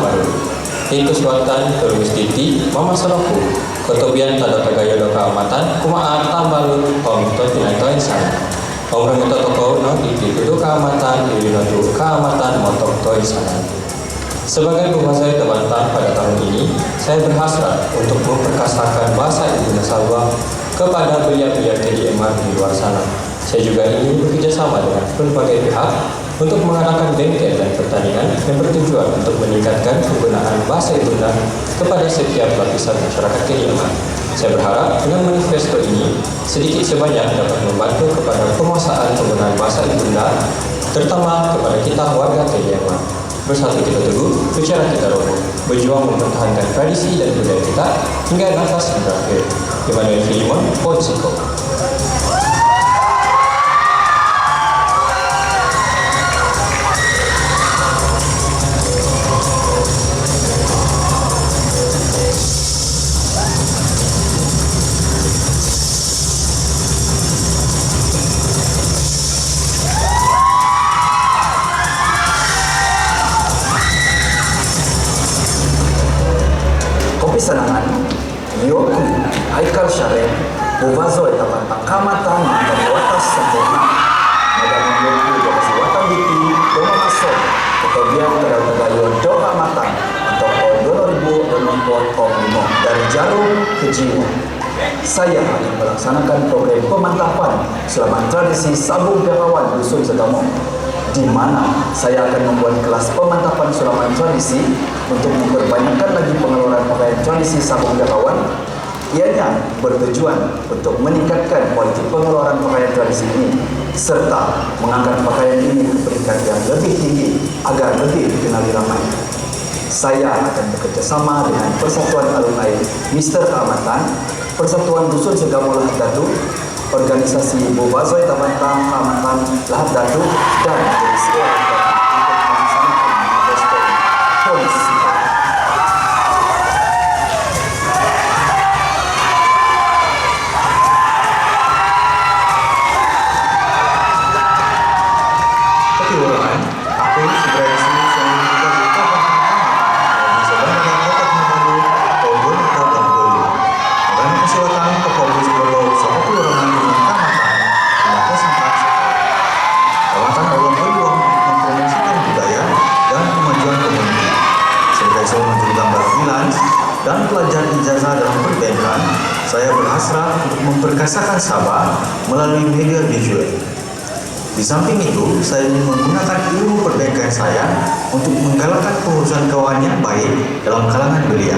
baru. Itu suatan terus titi mama selaku. Ketubian tada tagaya do kaamatan kumaha tambalu tom to tinatoin sana. Orang itu toko no titi itu kaamatan iri no kaamatan motok toin sana. Sebagai penguasai Tebantan pada tahun ini, saya berhasrat untuk memperkasakan bahasa Ibu Nasalwa kepada belia-belia KDMR di luar sana. Saya juga ingin bekerjasama dengan berbagai pihak untuk mengadakan bengkel dan pertandingan yang bertujuan untuk meningkatkan penggunaan bahasa Ibunda kepada setiap lapisan masyarakat KDMR. Saya berharap dengan manifesto ini sedikit sebanyak dapat membantu kepada penguasaan penggunaan bahasa Ibunda, terutama kepada kita warga KDMR. Bersatu kita teguh, bicara kita roboh, berjuang mempertahankan tradisi dan budaya kita hingga nafas yang berakhir. Immanuel Filimon, Ponsiko. Sanangan, Yoku, Haikal Syarif, Buvazo etapan Kamatan, dan Watas Sempurna. Madang Yoku, Dokasi Watan Biti, Doma Masuk, kemudian Tegal-Tegayo Doha Matang, untuk tahun 2025 dari Jarum ke Jiwa. Saya akan melaksanakan program pemantapan selama tradisi Sabung Garawan Dusun Sedamo, di mana saya akan membuat kelas pemantapan sulaman tradisi untuk memperbanyakkan lagi pengeluaran pakaian tradisi Sabung Garawan. Ianya bertujuan untuk meningkatkan kualitas pengeluaran pakaian tradisi ini serta mengangkat pakaian ini ke peringkat yang lebih tinggi agar lebih dikenali ramai. Saya akan bekerjasama dengan Persatuan Alumni Mister Keamatan, Persatuan Dusun Segamo Lahat Datu, Organisasi Bubazoi Tabantang Keamatan Lahat Datu, dan Polisi Orang Datu untuk melaksanakan manifesto polisi. Ketiwaan, aku segera isi sama kita buka di sebenarnya kota Kinabalu tahun 2025. Dan kesilakan ke Polres Bolo sama kelurahan dengan Kamatan melakukan sampai Kamatan dalam berjuang mempromosikan budaya dan kemajuan komuniti. Sebagai seorang juru gambar freelance dan pelajar ijazah dalam perbankan, saya berhasrat untuk memperkasakan Sabah melalui media visual. Di samping itu, saya ingin menggunakan ilmu perbankan saya untuk menggalakkan pengurusan keuangan yang baik dalam kalangan belia.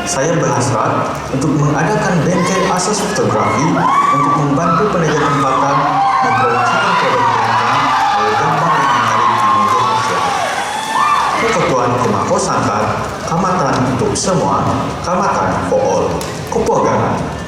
Saya berhasrat untuk mengadakan bengkel asas fotografi untuk membantu penegak tempatan mempromosikan produk perbankan melalui gambar yang menarik di media sosial. Keketuaan Komako Sangkat, Kamatan untuk semua, Kamatan for all. Kepogangan.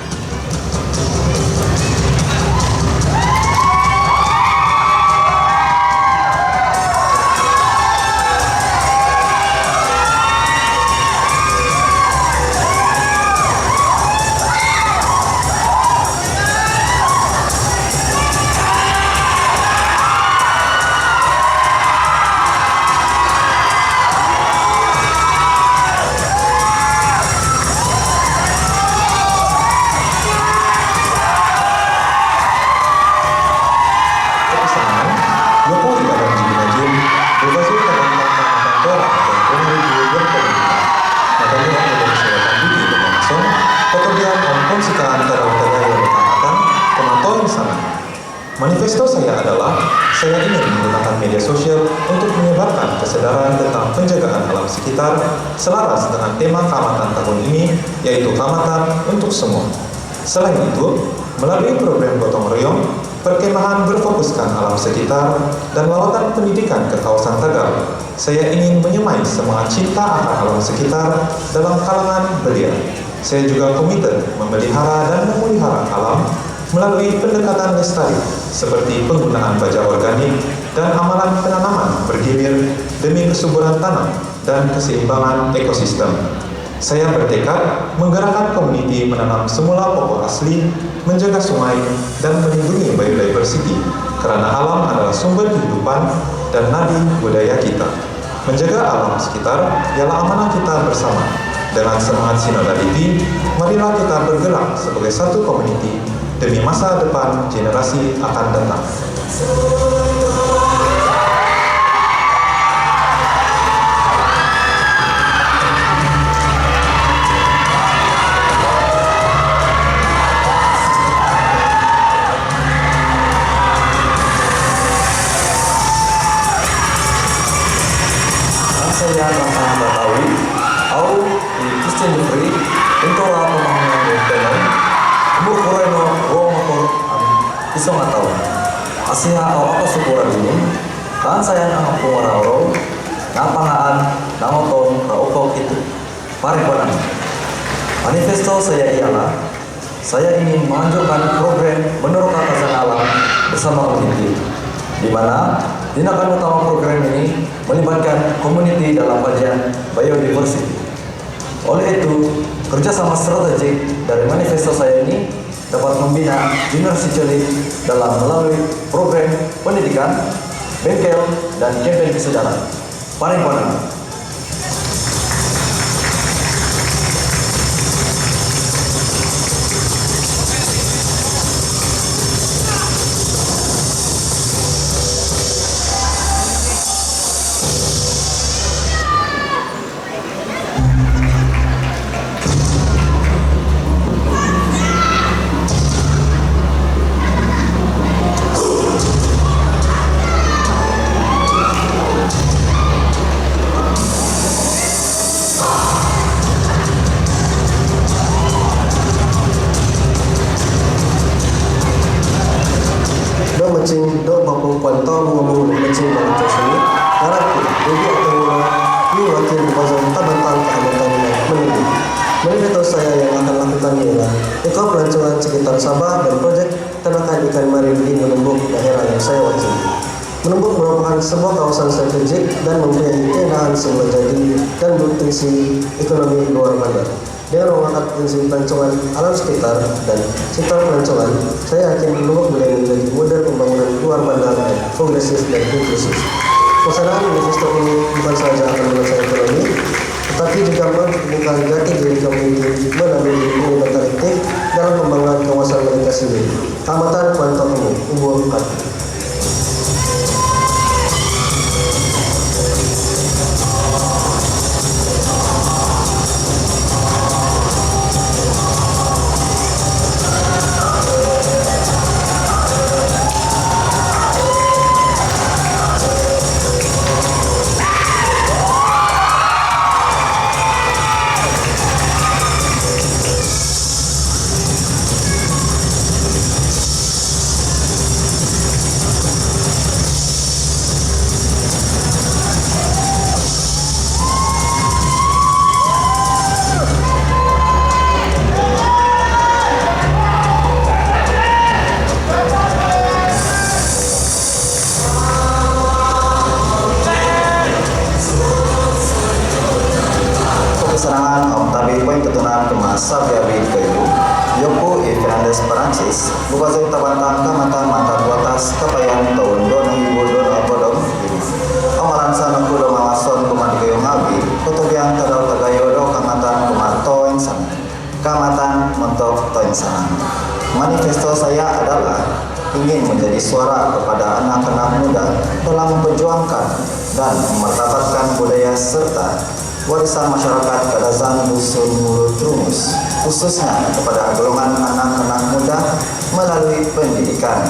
Manifesto saya adalah, saya ingin menggunakan media sosial untuk menyebarkan kesadaran tentang penjagaan alam sekitar selaras dengan tema Kamatan tahun ini, yaitu Kamatan untuk semua. Selain itu, melalui program gotong royong, perkemahan berfokuskan alam sekitar, dan lawatan pendidikan ke kawasan Tegal, saya ingin menyemai semangat cinta akan alam sekitar dalam kalangan belia. Saya juga komited memelihara dan memelihara alam melalui pendekatan lestari seperti penggunaan baja organik dan amalan penanaman bergilir demi kesuburan tanah dan keseimbangan ekosistem. Saya bertekad menggerakkan komuniti menanam semula pokok asli, menjaga sungai, dan melindungi biodiversity karena alam adalah sumber kehidupan dan nadi budaya kita. Menjaga alam sekitar ialah amanah kita bersama. Dengan semangat sinodality, marilah kita bergerak sebagai satu komuniti demi masa depan generasi akan datang. Saya akan Batawi, au di Kristen Jeffrey, untuk pembangunan Benton, umur Koreno, motor, isong atau Asia au apa syukuran ini, kan saya anak pengarau, napangaan, namoton, raupok itu, pariponan. Manifesto saya ialah, saya ingin menganjurkan program menurut atasan alam bersama komuniti, di mana tindakan utama program ini melibatkan komuniti dalam kajian biodiversity. Oleh itu, kerjasama strategik dari manifesto saya ini dapat membina generasi cilik dalam melalui program pendidikan, bengkel, dan campaign kesadaran. Paripurna. Macing do bapu kwantau ngomong macing dalam sini ngaraki jadi atau ini wakil pasang tabantan keamatan menunggu manifesto saya yang akan lakukan ialah ikut pelancongan sekitar Sabah dan proyek ternakan ikan marin di Menumbuk daerah yang saya wakili. Menumbuk merupakan sebuah kawasan strategik dan mempunyai keindahan semula jadi dan berpotensi ekonomi luar bandar. Dengan mengangkat prinsip pelancongan alam sekitar dan sektor pelancongan, saya yakin Menumbuk boleh menjadi model pembangunan luar bandar yang progresif dan inklusif. Pelaksanaan manifesto ini bukan saja akan menguasai ekonomi, tetapi juga membuka jati diri komuniti melalui penglibatan aktif dalam pembangunan kawasan mereka sendiri. Tamatan Kuantan Umum, Ubur Kati. Keserangan Octavio Poin keturunan Kemasa Gabi Kayu, Yoko E. Fernandez Perancis, Bupati Tabantang Kamatan Mata Buatas Kapayan tahun 2022 Bodong, Amalan Sana Kudo Mawason Kumadi Kayu Ngabi, Kotobiang Tadau Tagayodo Kamatan Kumato Insan, Kamatan Mentok Toinsan. Manifesto saya adalah ingin menjadi suara kepada anak-anak muda dalam memperjuangkan dan memartabatkan budaya serta warisan masyarakat Kadazan Dusun Mulut Rumus, khususnya kepada golongan anak-anak muda melalui pendidikan,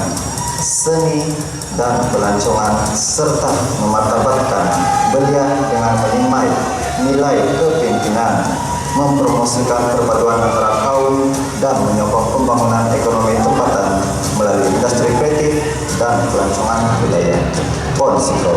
seni, dan pelancongan, serta memartabatkan belia dengan menimai nilai kepemimpinan, mempromosikan perpaduan antara kaum, dan menyokong pembangunan ekonomi tempatan melalui industri kreatif dan pelancongan budaya. Pon Sikro.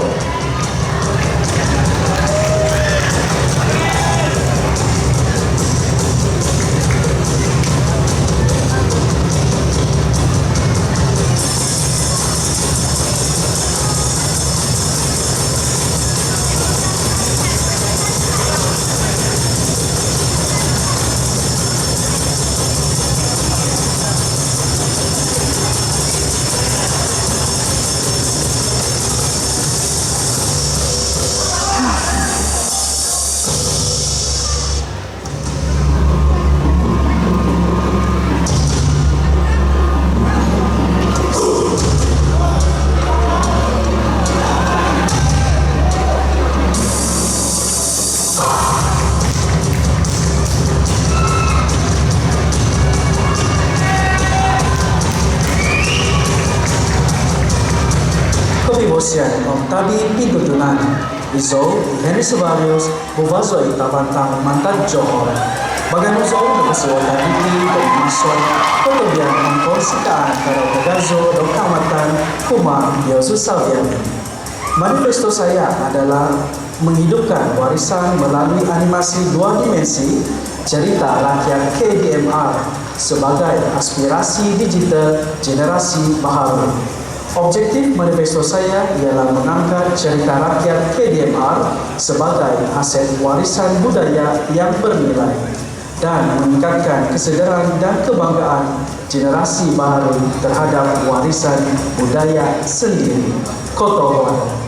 Negosian Tabi Pigutunan Iso Henry Sebarius Buvazoi Tabantang Mantan Johor Bagan uso Negosian Tabi dan Masoi Kemudian Mengkonsikaan Karau Pegazo dan Kamatan Kuma Yosus Saviani. Manifesto saya adalah menghidupkan warisan melalui animasi dua dimensi cerita rakyat KDMR sebagai aspirasi digital generasi baharu. Objektif manifesto saya ialah mengangkat cerita rakyat KDMR sebagai aset warisan budaya yang bernilai dan meningkatkan kesedaran dan kebanggaan generasi baru terhadap warisan budaya sendiri. Kotoran.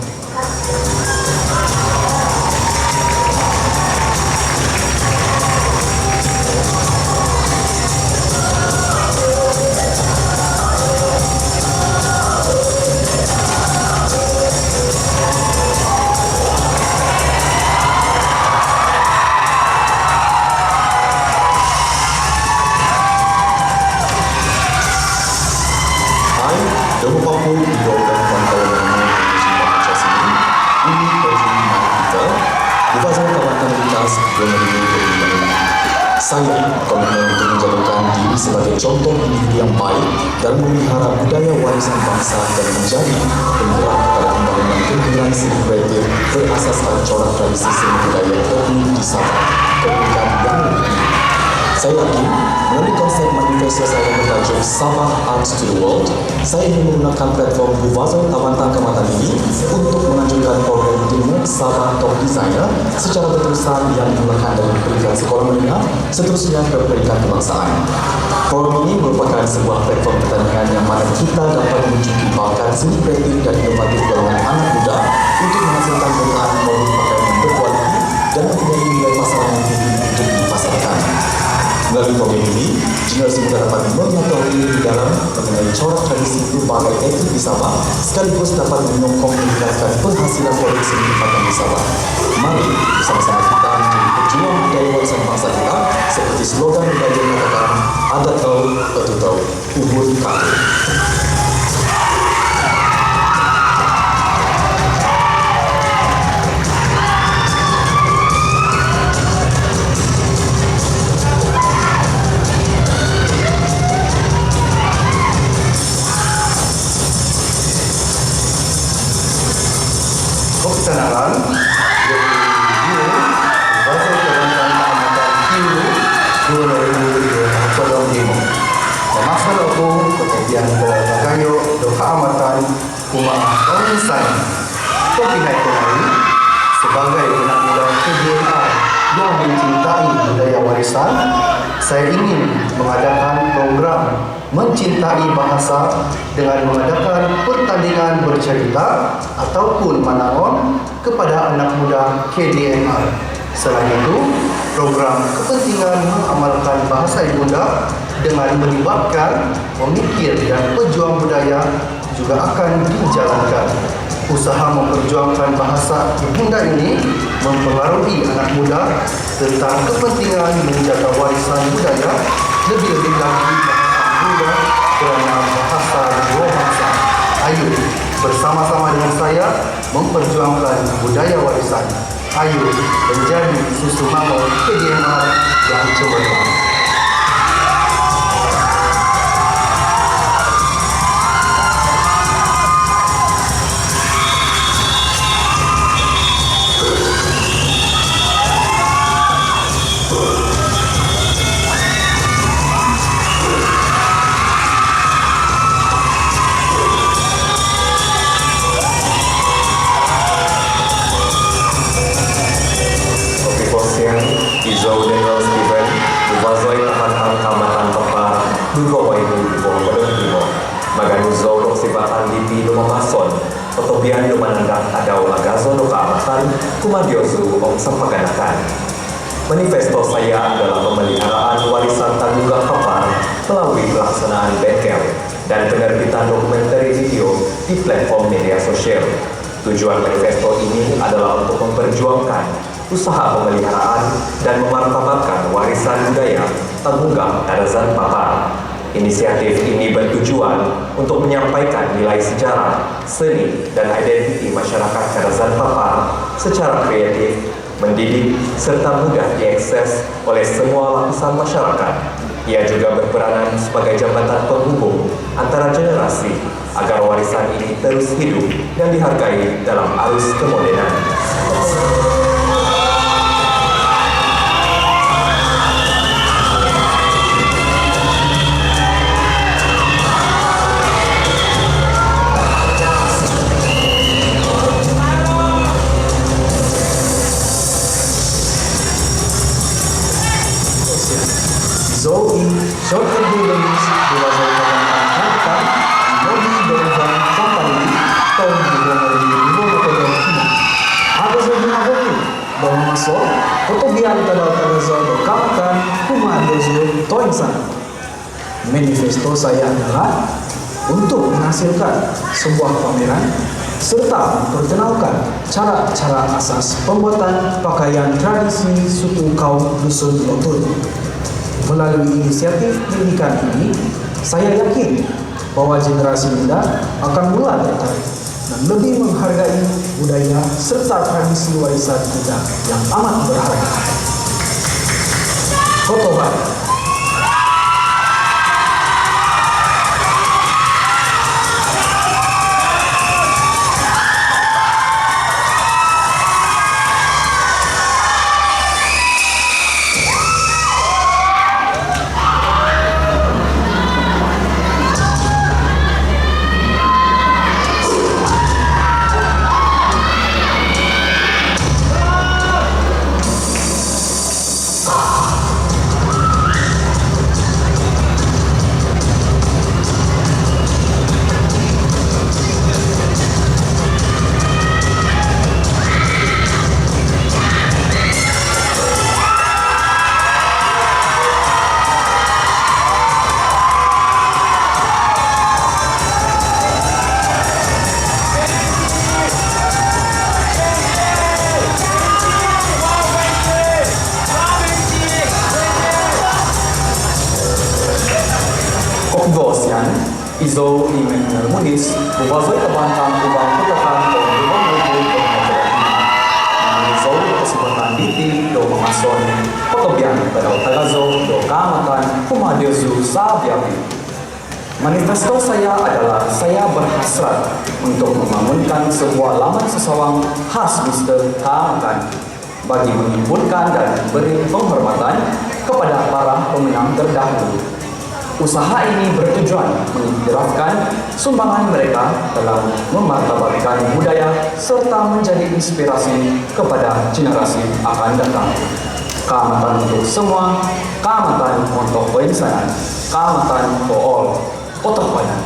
Saya komitmen untuk menjadikan diri sebagai contoh individu yang baik dan memelihara budaya warisan bangsa dan menjadi penggerak kepada pembangunan generasi kreatif berasaskan corak tradisi seni budaya etnik di Sabah, keunikan yang lebih. Saya yakin melalui konsep manifesto saya bertajuk Sabah Arts to the World, saya ingin menggunakan platform Buvazoi Tabantang Kamatan ini untuk menganjurkan program The Next Sabah Top Designer secara berterusan yang dimulakan dari peringkat sekolah menengah seterusnya ke peringkat kebangsaan. Forum ini merupakan sebuah platform pertandingan yang mana kita dapat menunjuki bakat seni kreatif dan inovatif golongan anak muda untuk menghasilkan penggunaan produk pakaian yang berkualiti dan mempunyai nilai pasaran yang tinggi untuk dipasarkan. Melalui program ini, generasi muda dapat mengetahui di dalam mengenai corak tradisi berbagai etnik di Sabah, sekaligus dapat menyokong meningkatkan penghasilan produksi di tempatan di Sabah. Mari bersama-sama kita menjadi pejuang budaya warisan bangsa kita, seperti slogan budaya yang mengatakan, ada tahu, betul tahu, ubur kaki. Kesenangan Buvazoi Tabantang Kamatan Kilu 2025. Memasal aku kemudian Bagayo do Keamatan Kuma Onsan Kopinai Komari sebagai anak muda KDMR yang mencintai budaya warisan. Saya ingin mengadakan program mencintai bahasa dengan mengadakan pertandingan bercerita ataupun manaon kepada anak muda KDMR. Selain itu, program kepentingan mengamalkan bahasa ibunda dengan melibatkan pemikir dan pejuang budaya juga akan dijalankan. Usaha memperjuangkan bahasa ibunda ini mempengaruhi anak muda tentang kepentingan menjaga warisan budaya, lebih-lebih lagi bahasa kerana bahasa dua bangsa. Ayo bersama-sama dengan saya memperjuangkan budaya warisan. Ayo menjadi susu mango KDMR yang cemerlang. Izo Daniel Steven, Buvazoi Tabantang Kamatan Pepar, Dugo Waibu di Bawah Bedeng Timur, Maganuzo Dok Sibakan Lipi do Mamason, Otobian do Manandak Adau Agazo do Keamatan, Kumadiosu Om Sampaganakan. Manifesto saya adalah pemeliharaan warisan Tanduga Pepar melalui pelaksanaan bengkel dan penerbitan dokumenter video di platform media sosial. Tujuan manifesto ini adalah untuk memperjuangkan usaha pemeliharaan dan memartabatkan warisan budaya Tanduga Darazan Papar. Inisiatif ini bertujuan untuk menyampaikan nilai sejarah, seni, dan identiti masyarakat Kadazan Papar secara kreatif, mendidik, serta mudah diakses oleh semua lapisan masyarakat. Ia juga berperanan sebagai jambatan penghubung antara generasi agar warisan ini terus hidup dan dihargai dalam arus kemodernan. Zoe, shorter buildings, Buwazoi Tabantang Mobi Donovan Company, tahun 2005. Ada sebuah bukti bahwa masuk ketubian tadal-tadal berkamakan Kumadozo Toinsan. Manifesto saya adalah untuk menghasilkan sebuah pameran serta memperkenalkan cara-cara asas pembuatan pakaian tradisi suku kaum Dusun Lotun. Melalui inisiatif pendidikan ini, saya yakin bahwa generasi muda akan mulai tertarik dan lebih menghargai budaya serta tradisi warisan kita yang amat berharga. Foto Bali. Izo Immanuel Muniz, Buwazoi Tabantang Ubang Putakan tahun 2025. Izo kesempatan diti do memason Potobian pada Tagazo do Kamatan Kumadezu Sabiabi. Manifesto saya adalah saya berhasrat untuk membangunkan sebuah laman sesawang khas Mister Kamatan bagi menghimpunkan dan beri penghormatan kepada para pemenang terdahulu. Usaha ini bertujuan mengiktirafkan sumbangan mereka dalam memartabatkan budaya serta menjadi inspirasi kepada generasi akan datang. Kamatan untuk semua, kamatan untuk penyisanan, kamatan for all, otak badan.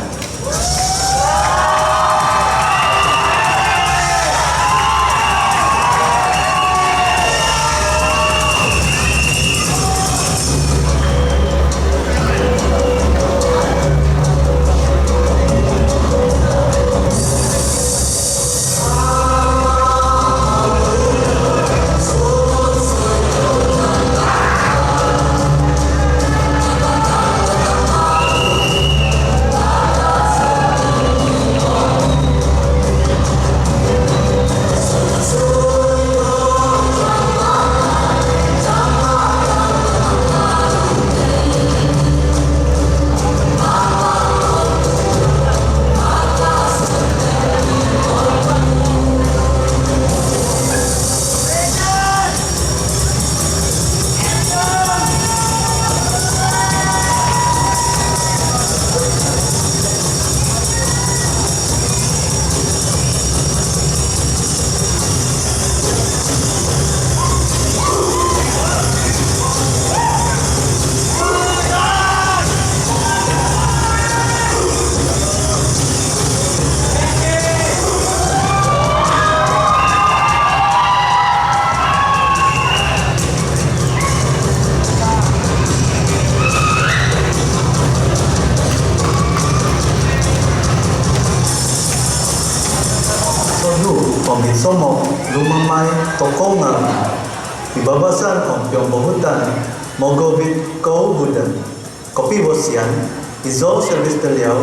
Somo, Lumamay, Tokongan, Ibabasan, Ompiong Bohutan, Mogobit, Kau Budan, Kopi Bosian, Izo servis teliau,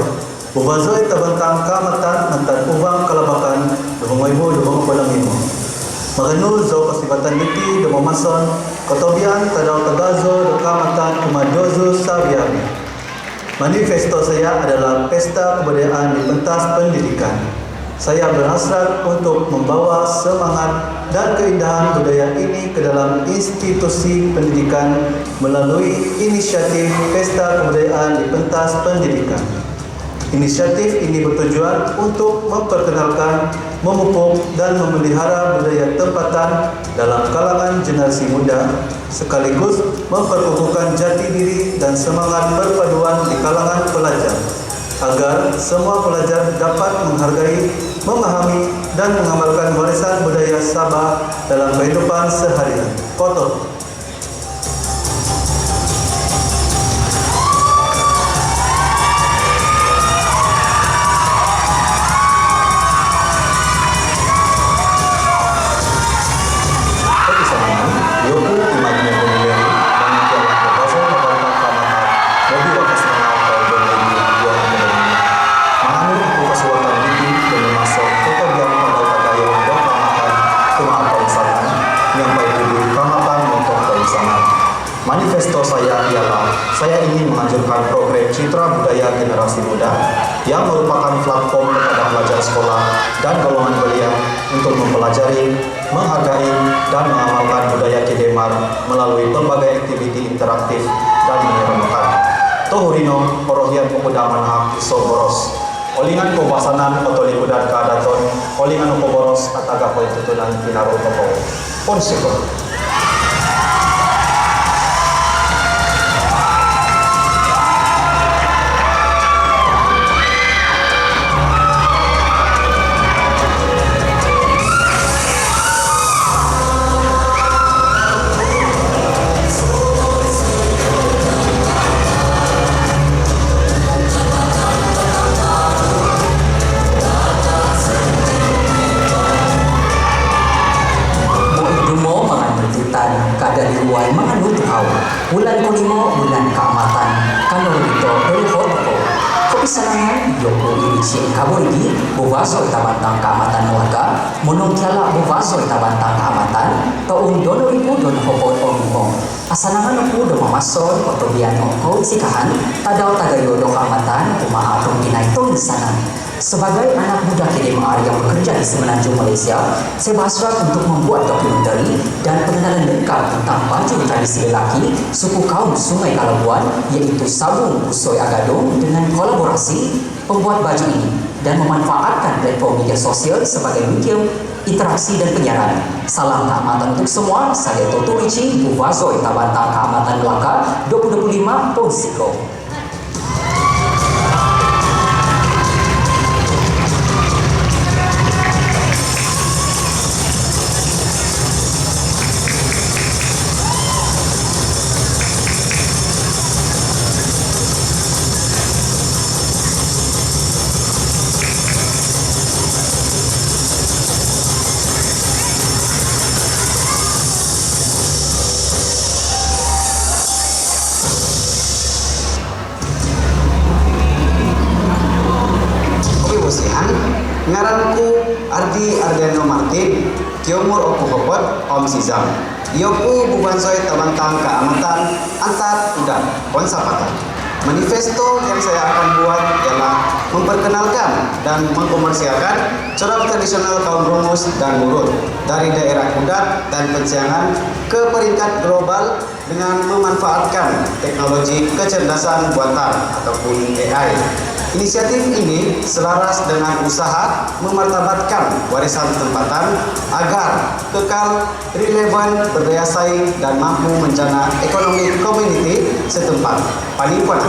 bubazoi tabantang kamatan antar ubang kalabakan, duhong ibu duhong palang imo. Maganu zo kasibatan diti do mamason, kotobian tadau tagazo do kamatan kumadozo sabian. Manifesto saya adalah pesta kebudayaan di pentas pendidikan. Saya berhasrat untuk membawa semangat dan keindahan budaya ini ke dalam institusi pendidikan melalui inisiatif Pesta Kebudayaan di Pentas Pendidikan. Inisiatif ini bertujuan untuk memperkenalkan, memupuk dan memelihara budaya tempatan dalam kalangan generasi muda, sekaligus memperkukuhkan jati diri dan semangat perpaduan di kalangan pelajar, agar semua pelajar dapat menghargai, memahami, dan mengamalkan warisan budaya Sabah dalam kehidupan seharian. Foto. Manifesto saya ialah saya ingin menganjurkan program Citra Budaya Generasi Muda yang merupakan platform kepada pelajar sekolah dan golongan belia untuk mempelajari, menghargai, dan mengamalkan budaya Kedemar melalui berbagai aktiviti interaktif dan menyeramkan. Tohurino, Porohian Pemuda Manhak Isoboros, Olingan Kobasanan Otoli Kudan Kadaton, Olingan Koboros Ataga Tutunan Pinaru Toko, Ponsiko. Bulan kelima, bulan keamatan, kalau itu berhutang. Kopi sanangan, yoko irici kaborigi, buvaso itabantang keamatan warga, monongkiala buvaso itabantang keamatan, taung dono ibu dono hopot omong. Asanangan aku do mamasol, otobian oko sikahan, tadau tagayo do keamatan, kumaha atong kinay tong sana. Sebagai anak muda Kedemar yang bekerja di Semenanjung Malaysia, saya berhasrat untuk membuat dokumentari dan pengenalan lengkap tentang baju tradisi lelaki suku kaum Sungai Kalabuan, iaitu Sabung Kusoi Agadong, dengan kolaborasi pembuat baju ini dan memanfaatkan platform media sosial sebagai medium interaksi dan penyiaran. Salam keamatan untuk semua. Saya Toto Rici, Buvazoi Tabantang Keamatan Melaka 2025 Ponsiko. Ngaranku Ardi Ardeno Martin, Kiomur Oku Hopot, Om Sizam. Yoku Bubansoi Tabantang Keamatan Antar Udan, Konsapatan. Manifesto yang saya akan buat ialah memperkenalkan dan mengkomersialkan corak tradisional kaum Rumus dan Murut dari daerah Kudat dan Penciangan ke peringkat global dengan memanfaatkan teknologi kecerdasan buatan ataupun AI. Inisiatif ini selaras dengan usaha memartabatkan warisan tempatan agar kekal relevan, berdaya saing, dan mampu menjana ekonomi community setempat. Panipuan.